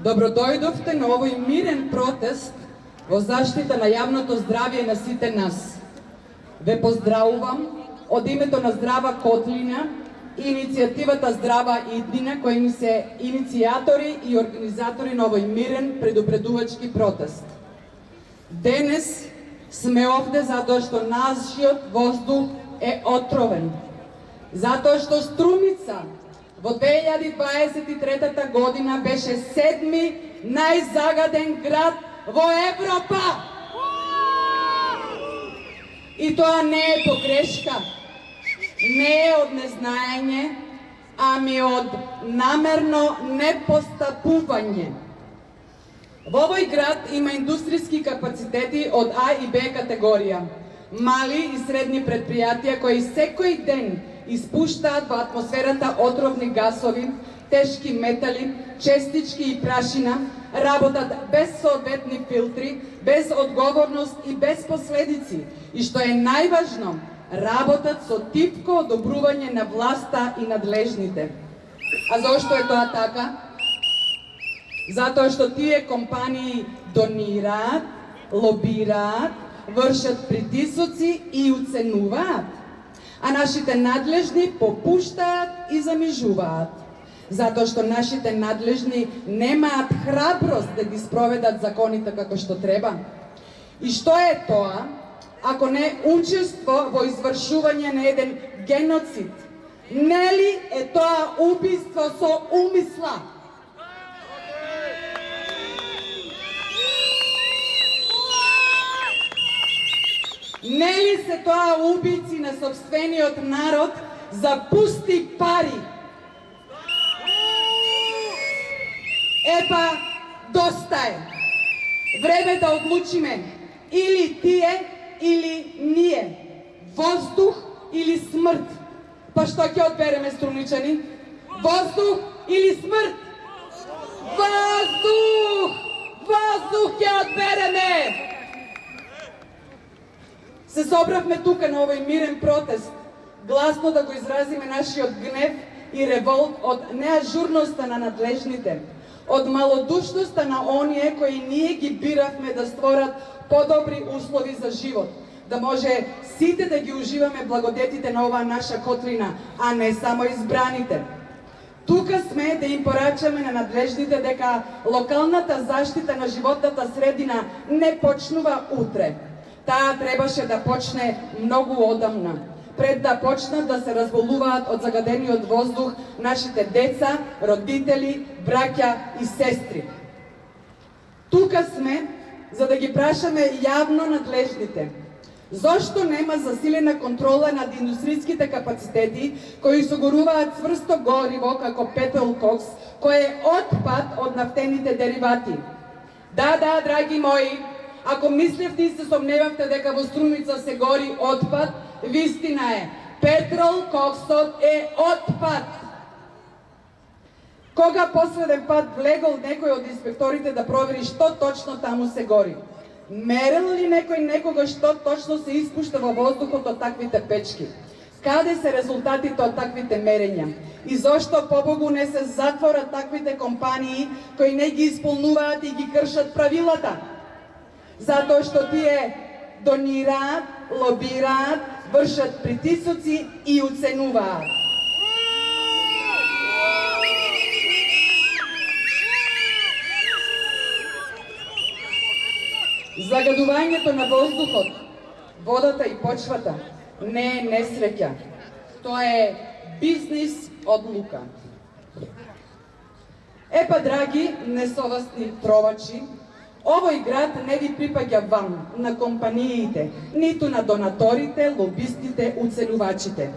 Добродојдовте на овој мирен протест во заштита на јавното здравје на сите нас. Ве поздравувам од името на Здрава Котлина и иницијативата Здрава Иднина, кои се иницијатори и организатори на овој мирен предупредувачки протест. Денес сме овде затоа што нашиот воздух е отровен. Затоа што Струмица во 2023 година беше 7-ми најзагаден град во Европа. И тоа не е погрешка, не е од незнаење, ами од намерно непостапување. Во овој град има индустријски капацитети од А и Б категорија, мали и средни предпријатија кои секој ден испуштаат во атмосферата отровни гасови, тешки метали, честички и прашина, работат без соодветни филтри, без одговорност и без последици. И што е најважно, работат со типко одобрување на власта и надлежните. А зошто е тоа така? Затоа што тие компании донираат, лобираат, вршат притисоци и уценуваат, а нашите надлежни попуштаат и замижуваат. Затоа што нашите надлежни немаат храброст да ги спроведат законите како што треба. И што е тоа, ако не учество во извршување на еден геноцид? Нели е тоа убиство со умисла? Нели се тоа убици на собствениот народ за пусти пари? Епа, доста е. Време да одлучиме или тие, или ние. Воздух или смрт. Па што ќе одбереме, струмничани? Воздух или смрт? Воздух! Воздух ќе одбереме! Се собравме тука на овој мирен протест, гласно да го изразиме нашиот гнев и револт од неажурноста на надлежните, од малодушноста на оние кои ние ги биравме да створат подобри услови за живот, да може сите да ги уживаме благодетите на оваа наша котлина, а не само избраните. Тука сме да им порачаме на надлежните дека локалната заштита на животната средина не почнува утре. Таа требаше да почне многу одамна, пред да почнат да се разболуваат од загадениот воздух нашите деца, родители, браќа и сестри. Тука сме за да ги прашаме јавно надлежните. Зошто нема засилена контрола над индустријските капацитети кои согоруваат цврсто гориво како пепел кокс, кој е отпад од нафтените деривати? Да, драги мои, ако мислевте и се сомневавте дека во Струмица се гори отпад, вистина е, петрол коксот е отпад. Кога последен пат влегол некој од инспекторите да провери што точно таму се гори? Мерил ли некој некога што точно се испушта во воздухот од таквите печки? Каде се резултатите од таквите мерења? И зошто побогу не се затворат таквите компании кои не ги исполнуваат и ги кршат правилата? Затоа што тие донираат, лобираат, вршат притисоци и уценуваат. Загадувањето на воздухот, водата и почвата не е несреќа. Тоа е бизнис одлука. Епа, драги несовестни тровачи, овој град не ви припаѓа вам, на компаниите, ниту на донаторите, лобистите, уценувачите.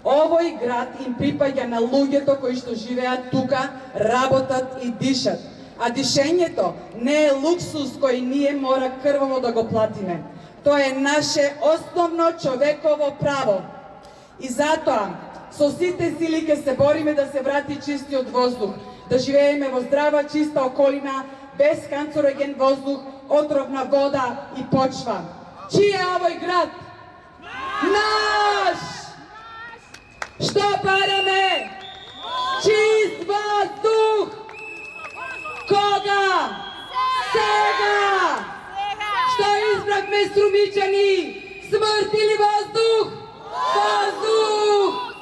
Овој град им припаѓа на луѓето кои што живеат тука, работат и дишат. А дишењето не е луксус кој ние мора крваво да го платиме. Тоа е наше основно човеково право. И затоа, со сите сили ќе се бориме да се врати чистиот воздух, да живееме во здрава, чиста околина, без канцероген воздух, отровна вода и почва. Чиј е овој град? Наш! Што бараме? Чист воздух! Кога? Викаме Струмичани, смрт или воздух? Воздух!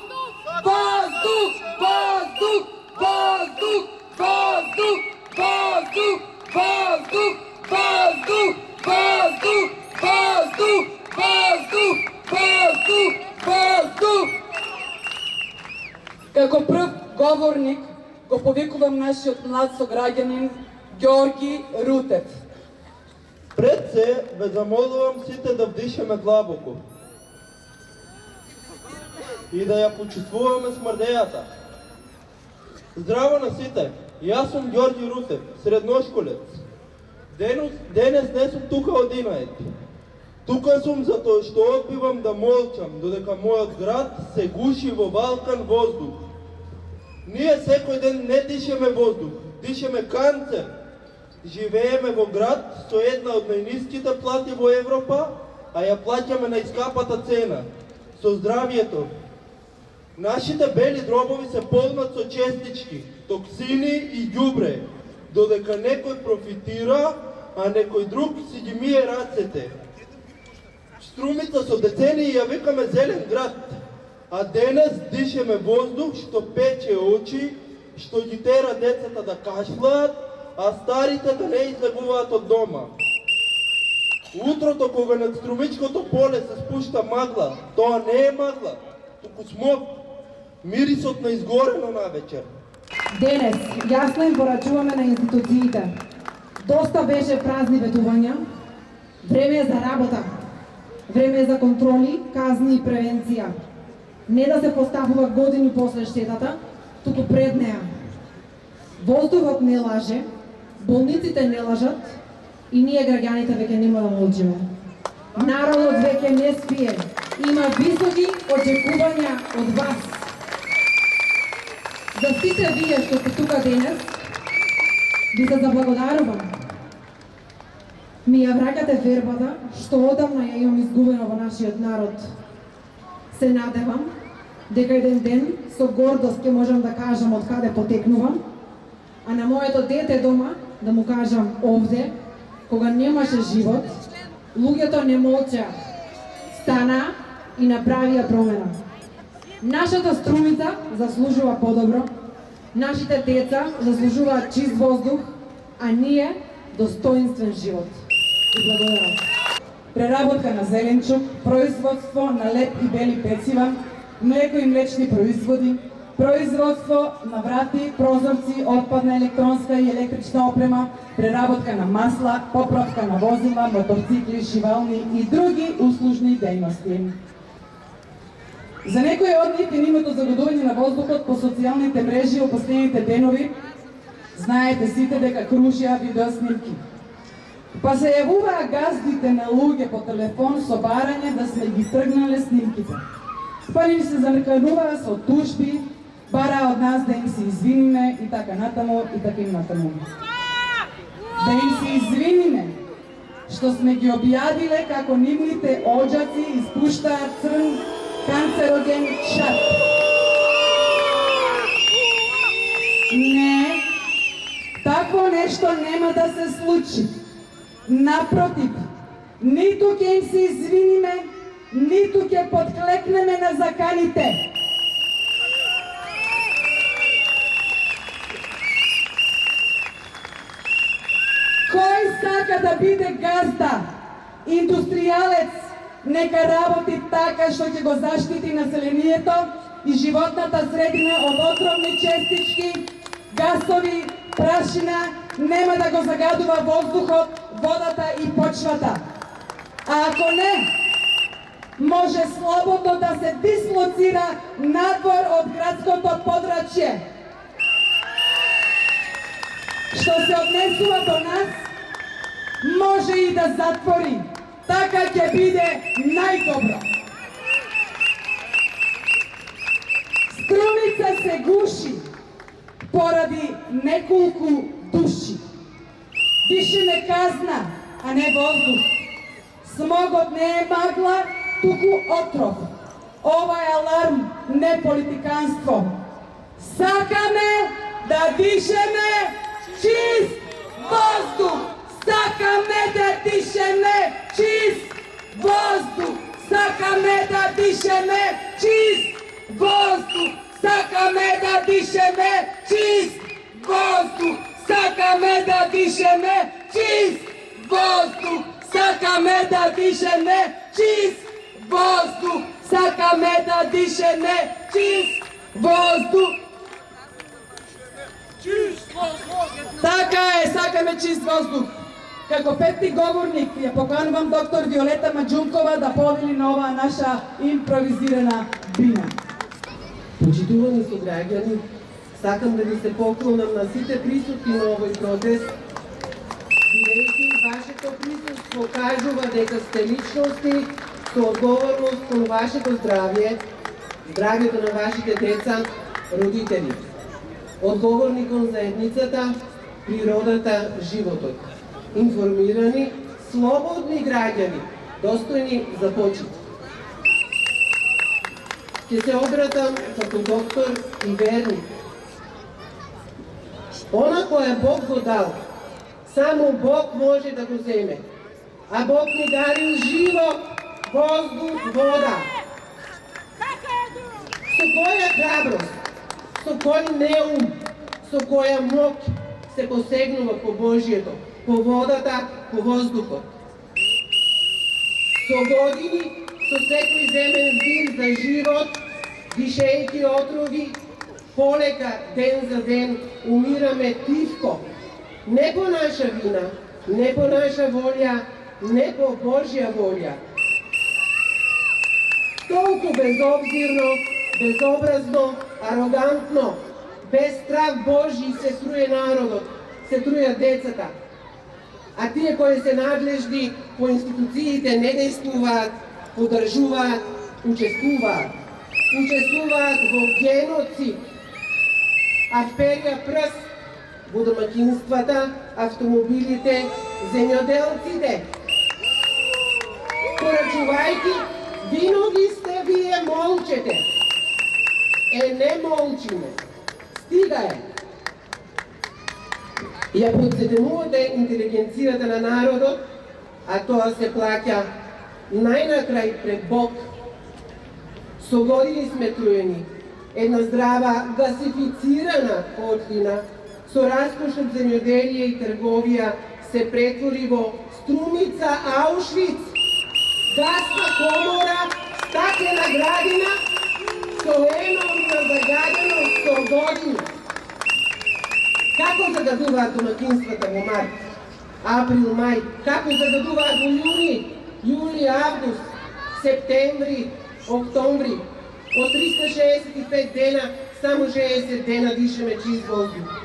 Воздух! Воздух! Воздух! Воздух! Воздух! Воздух! Воздух! Воздух! Воздух! Воздух! Воздух! Воздух! Како прв говорник го повикувам нашиот млад сограѓанин Ѓорги Рутев. Пред се ве замолувам сите да вдишеме длабоко и да ја почувствуваме смрдејата. Здраво на сите, јас сум Ѓорги Рутев, средношколец. Денес не сум тука одинаед. Тука сум затоа што одбивам да молчам, додека мојот град се гуши во валкан воздух. Ние секој ден не дишеме воздух, дишеме канцер. Живееме во град со една од најниските плати во Европа, а ја плаќаме на искапата цена, со здравието. Нашите бели дробови се полнат со честички, токсини и ѓубре, додека некој профитира, а некој друг си ги мие рацете. Струмица со децении ја викаме зелен град, а денес дишеме воздух што пече очи, што ги тера децата да кашлаат, а старите да не излегуваат од дома. Утрото кога над Струмичкото поле се спушта магла, тоа не е магла, туку смог, мирисот на изгорено навечер. Денес јасно им порачуваме на институциите. Доста беше празни ветувања, време е за работа, време е за контроли, казни и превенција. Не да се поставува години после штетата, туку пред неа. Воздухот не лаже, болниците не лажат и ние граѓаните веќе нема да молчиме. Народот веќе не спие. Има високи очекувања од вас. За сите вие што сте тука денес, ви се заблагодарувам. Ми ја враќате вербата што одамна ја имам изгубено во нашиот народ. Се надевам дека еден ден со гордост ќе можам да кажам од каде потекнувам, а на моето дете дома да му кажам овде, кога немаше живот, луѓето не молчеа, стана и направија промена. Нашата Струмица заслужува подобро, нашите деца заслужуваат чист воздух, а ние достоинствен живот. И благодарам. Преработка на зеленчук, производство на леп и бели пецива, млеко и млечни производи, производство на врати, прозорци, отпадна електронска и електрична опрема, преработка на масла, поправка на возила, моторцикли, шивални и други услужни дејности. За некои од нив финимото загадување на воздухот по социјалните мрежи во последните денови, знаете сите дека кружија видеоснимки. Па се јавуваа газдите на луѓе по телефон со барање да сме ги тргнале снимките. Па ни се занекануваа со тужби, бараа од нас да им се извиниме и така натаму и така и натаму. Да им се извиниме што сме ги објавиле како нивните оџаци испуштаат црн канцероген шат. Не, такво нешто нема да се случи. Напротив, ниту ќе им се извиниме, ниту ќе подклекнеме на заканите. Кој сака да биде газда, индустријалец, нека работи така што ќе го заштити населението и животната средина од отровни честички, гасови, прашина, нема да го загадува воздухот, водата и почвата. А ако не, може слободно да се дислоцира надвор од градското подрачје. Што се однесува до нас, може и да затвори. Така ќе биде најдобро. Струмица се гуши поради неколку души. Дишеме казна, а не воздух. Смогот не е магла, туку отров. Ова е аларм, не политиканство. Сакаме да дишеме чист воздух. Сакаме да дишеме чист дишеме чист воздух, сакаме да дишеме чист воздух, сакаме да дишеме чист воздух, сакаме да дишеме чист воздух, сакаме да дишеме чист воздух. Така е, сакаме чист воздух. Како петти говорник ја поканувам доктор Виолета Маџункова да повели на оваа наша импровизирана бина. Почитувани сограѓани, сакам да ви се поклонам на сите присутни на овој протест, бидејќи вашето присуство кажува дека сте личности со одговорност кон вашето здравје, здравјето на вашите деца, родители, одговорни кон заедницата, природата, животот, информирани, слободни граѓани, достојни за почит. Ќе се обратам како доктор и верник. Она која Бог го дал, само Бог може да го земе. А Бог ни дарил живот, воздух, вода. Со која храброст, со кој неум, со која моќ се посегнува по Божието, по водата, по воздухот. Со години, со секој земен збир за живот, дишејќи отрови, полека, ден за ден, умираме тивко. Не по наша вина, не по наша волја, не по Божја волја. Толку безобзирно, безобразно, арогантно, без страх Божи се труе народот, се трујат децата. А тие кои се надлежни по институциите не действуваат, подржуваат, учествуваат. Учествуваат во геноцид, а вперија прст во домаќинствата, автомобилите, земјоделците. Порачувајќи, винови сте вие молчете. Не молчиме. Стига е. Ја подзедемувате интелигенцијата на народот, а тоа се плаќа најнакрај пред Бог. Со години сме труени. Една здрава, гасифицирана котлина, со раскошно земјоделие и трговија се претвори во струмица Аушвиц, гасна комора, стаклена градина, со енормна загаденост со години. Како загадуваат домаќинствата во март, април, мај, како загадуваат во јули, август, септември, октомври. Од 365 дена, само 60 дена дишеме чист воздух.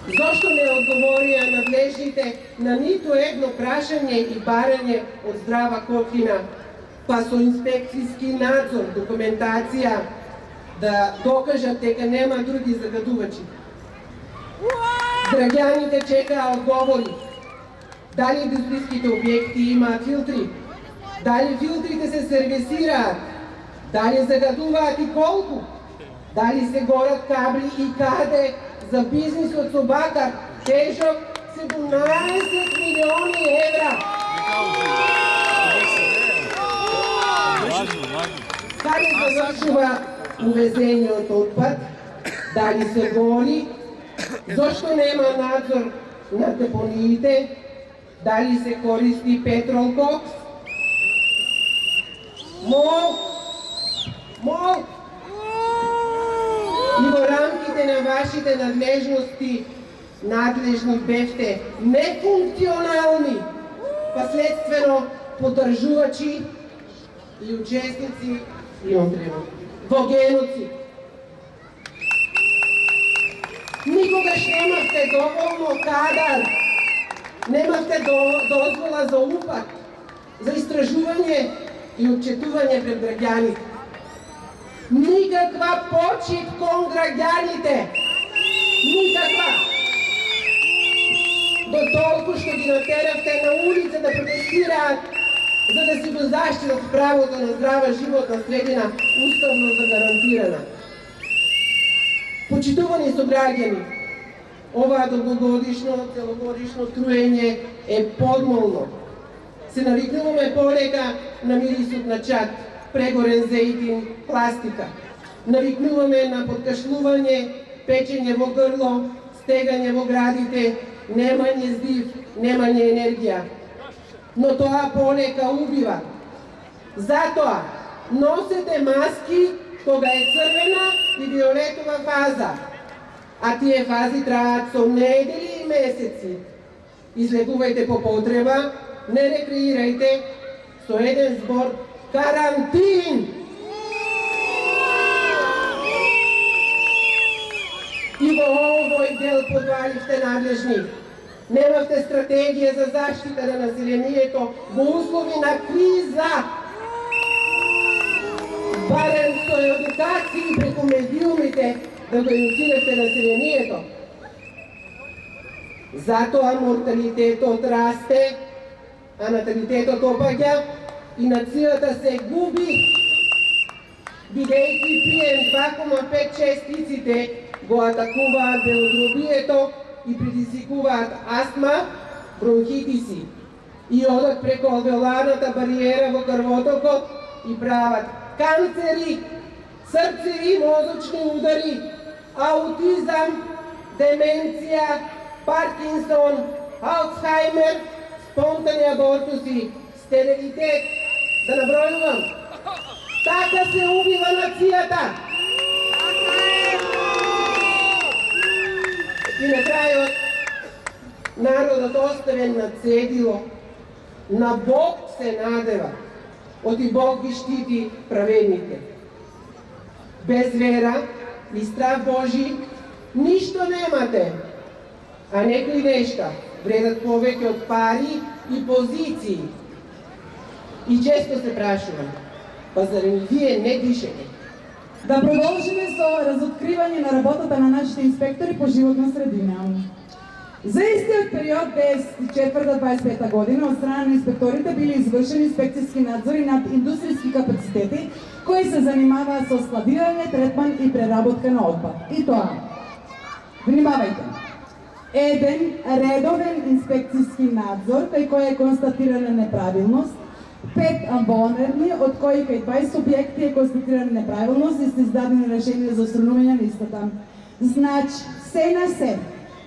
Зошто не одговорија надлежните на ниту едно прашање и барање од здрава котлина, па со инспекцијски надзор, документација, да докажат дека нема други загадувачи? Граѓаните чекаа одговори. Дали индустријските објекти имаат филтри? Дали филтрите се сервисираат? Дали загадуваат и колку? Дали се горат кабли и каде за бизнисот со бакар, тежок 17 милиони евра? Каде завршува увезениот отпад? Дали се гори? Зошто нема надзор на депониите? Дали се користи петролкокс? Мол! И во рамките на вашите надлежности, надлежни бевте нефункционални, последствено поддржувачи и учесници во геноцид. Никогаш немавте доволно кадар, немавте дозвола за упат, за истражување и отчетување пред граѓаните. Никаква почит кон граѓаните. Никаква. До толку што ги натеравте на улица да протестираат за да си го заштитат правото на здрава животна средина, уставно загарантирана. Почитувани сограѓани, оваа долгогодишно, целогодишно труење е подмолно. се навикнуваме полека на мирисот на чад, прегорен зејтин, пластика. Навикнуваме на подкашлување, печење во грло, стегање во градите, немање здив, немање енергија. Но тоа полека убива. Затоа носете маски кога е црвена и виолетова фаза, а тие фази траат со недели и месеци. Излегувајте по потреба, не рекреирајте со еден збор карантин. И во овој дел подваливте надлежни. Немавте стратегија за заштита на населението во услови на криза. Барем со едукацији преку медиумите да го едуцирате населението. Затоа морталитетот расте, а наталитетот опаѓа и нацијата се губи, бидејќи PM2,5 честиците го атакуваат белодробието и предизвикуваат астма, бронхитиси и одат преку алвеоларната бариера во крвотокот и прават канцери, срцеви, мозочни удари, аутизам, деменција, Паркинсон, Алцхаймер, спонтани абортуси, стерилитет, да набројувам. Така се убива нацијата. И на крајот, народот оставен на цедило, на Бог се надева, оти Бог ги штити праведните. Без вера и страх Божи ништо немате, а некои нешта вредат повеќе од пари и позиции. И често се прашувам, па зарем вие не дишете? Да продолжиме со разоткривање на работата на нашите инспектори по животна средина. За истиот период 2024-2025 година од страна на инспекторите били извршени инспекцијски надзори над индустријски капацитети кои се занимаваат со складирање, третман и преработка на отпад. И тоа, внимавајте, еден редовен инспекцијски надзор кај кој е констатирана неправилност, 5 амбонерни, од кои кај 20 субјекти е констатирана неправилност и се издадени решение за отстранување на истата. Значи, се на се,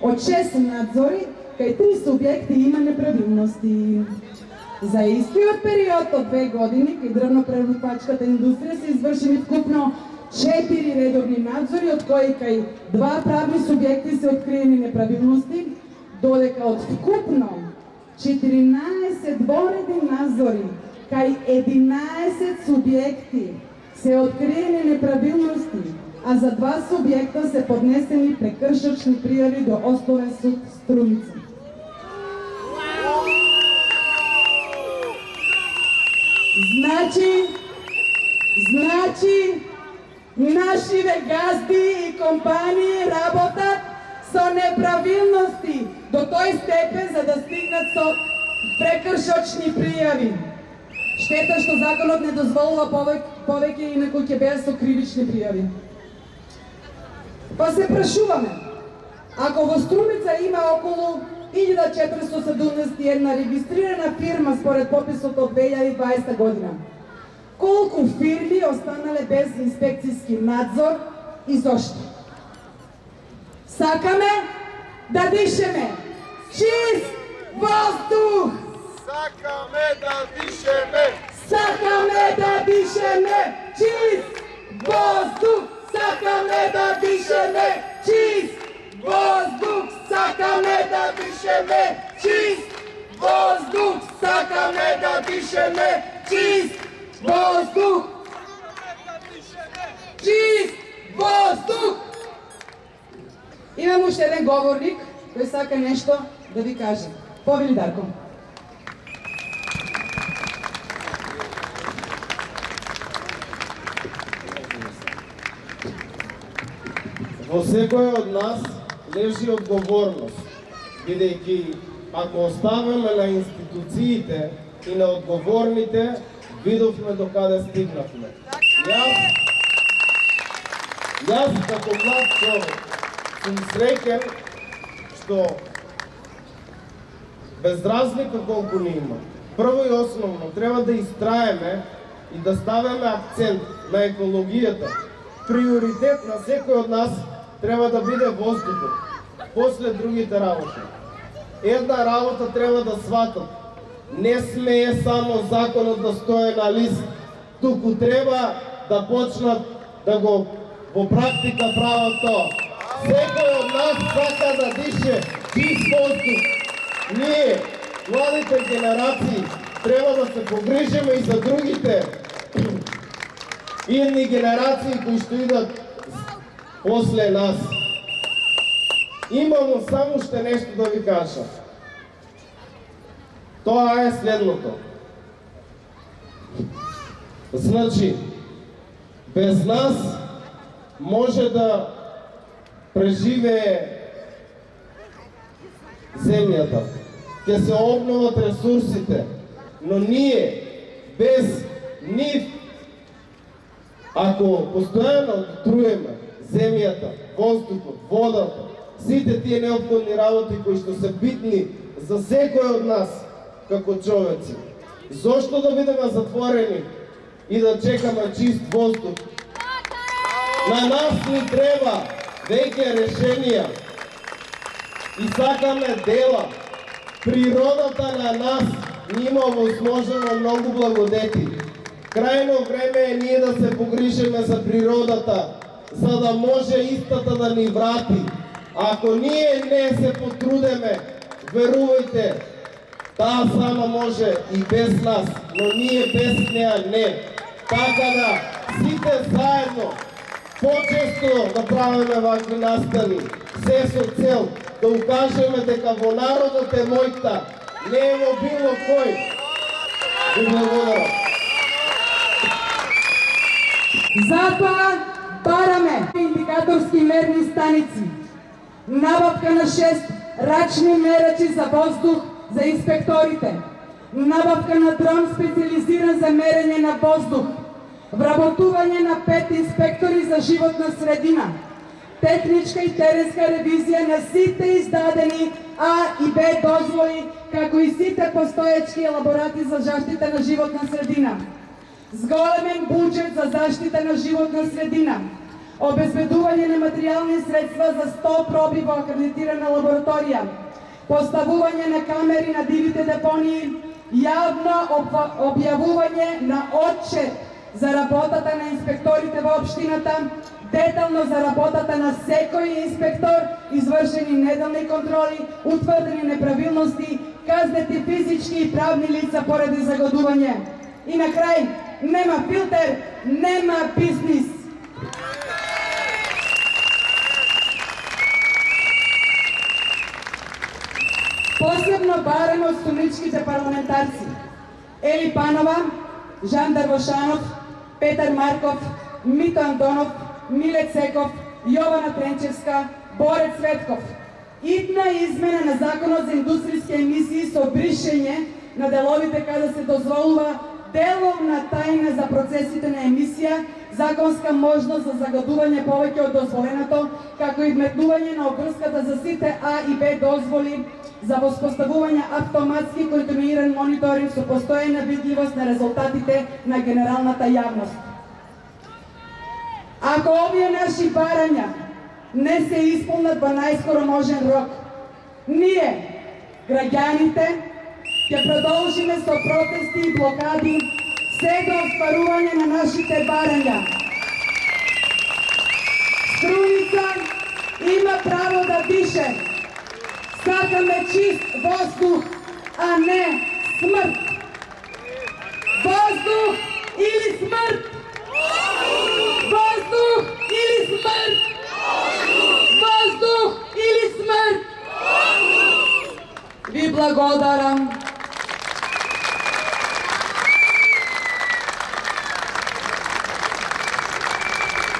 од 6 надзори, кај 3 субјекти има неправилности. За истиот период од 2 години, кај дрвно-преработвачката индустрија се извршени вкупно 4 редовни надзори, од кои кај 2 правни субјекти се откриени неправилности, додека од вкупно 14 дворедни надзори, кај 11 субјекти се откриени неправилности, а за 2 субјекта се поднесени прекршочни пријави до Основен суд Струмица. Значи, нашиве газди и компании работат со неправилности до тој степен за да стигнат со прекршочни пријави. Штета што законот не дозволува повеќе, инаку ќе беа со кривични пријави. Па се прашуваме, ако во Струмица има околу 1471 регистрирана фирма според пописот од 2020 година, колку фирми останале без инспекцијски надзор и зошто? Сакаме да дишеме чист воздух! Сакаме да дишеме! Сакаме да дишеме чист воздух! Сакаме да дишеме чист воздух! Сакаме да дишеме чист воздух! Сакаме да дишеме чист воздух! Чист воздух! Имам уште еден говорник кој сака нешто да ви каже. Повели, Дарко. Во секој од нас лежи одговорност, бидејќи ако оставаме на институциите и на одговорните, видовме до каде стигнавме. Јас како млад човек сум среќен што без разлика колку ни има, Прво и основно, треба да истраеме и да ставяме акцент на екологијата. Приоритет на секој од нас треба да биде воздухот, после другите работи. Една работа треба да сватат. Не смее само законот да стое на лист, туку треба да почнат да го во практика прават тоа. Секој од нас сака да дише чист воздух. Ние, младите генерации, треба да се погрижиме и за другите идни генерации кои што идат после нас. Имам само уште нешто да ви кажам. Тоа е следното. Значи, без нас може да преживее земјата, ќе се обноват ресурсите, но ние без нив, ако постојано труеме земјата, воздухот, водата, сите тие неопходни работи кои што се битни за секој од нас како човеци, зошто да бидеме затворени и да чекаме чист воздух? На нас ни треба веќе решенија и сакаме дела. Природата на нас нима возможено многу благодети. Крајно време е ние да се погрижиме за природата, за да може истата да ни врати. Ако ние не се потрудеме, верувајте, таа сама може и без нас, но ние без неа не. Така да сите заедно почесто да правиме вакви настани, се со цел да укажеме дека во народот е мојта, не е во било кој. Ви благодарам. Затоа бараме индикаторски мерни станици, набавка на 6 рачни мерачи за воздух за инспекторите, набавка на дрон специализиран за мерење на воздух, вработување на 5 инспектори за животна средина, техничка и теренска ревизија на сите издадени А и Б дозволи, како и сите постоечки елаборати за заштита на животна средина. Зголемен буџет за заштита на животна средина, обезбедување на материјални средства за 100 проби во акредитирана лабораторија, поставување на камери на дивите депонии, јавно објавување на отчет за работата на инспекторите во општината, детално за работата на секој инспектор, извршени неделни контроли, утврдени неправилности, казнети физички и правни лица поради загадување. И на крај, нема филтер, нема бизнис. Посебно барем од сумничките парламентарци Ели Панова, Жан Дарвошанов, Петар Марков, Мито Антонов, Миле Цеков, Јована Тренчевска, Боре Цветков. Идна измена на Законот за индустријски емисии со бришење на деловите каде се дозволува деловна тајна за процесите на емисија, законска можност за загадување повеќе од дозволеното, како и вметнување на обврската за сите А и Б дозволи за воспоставување автоматски континуиран мониторинг со постојана видливост на резултатите на генералната јавност. Ако овие наши барања не се исполнат во најскоро можен рок, ние, граѓаните, ќе продолжиме со протести и блокади се до остварување на нашите барања. Струјица има право да дише. Сакаме чист воздух, а не смрт. Воздух или смрт? Воздух или смрт? Воздух или смрт? Ви благодарам.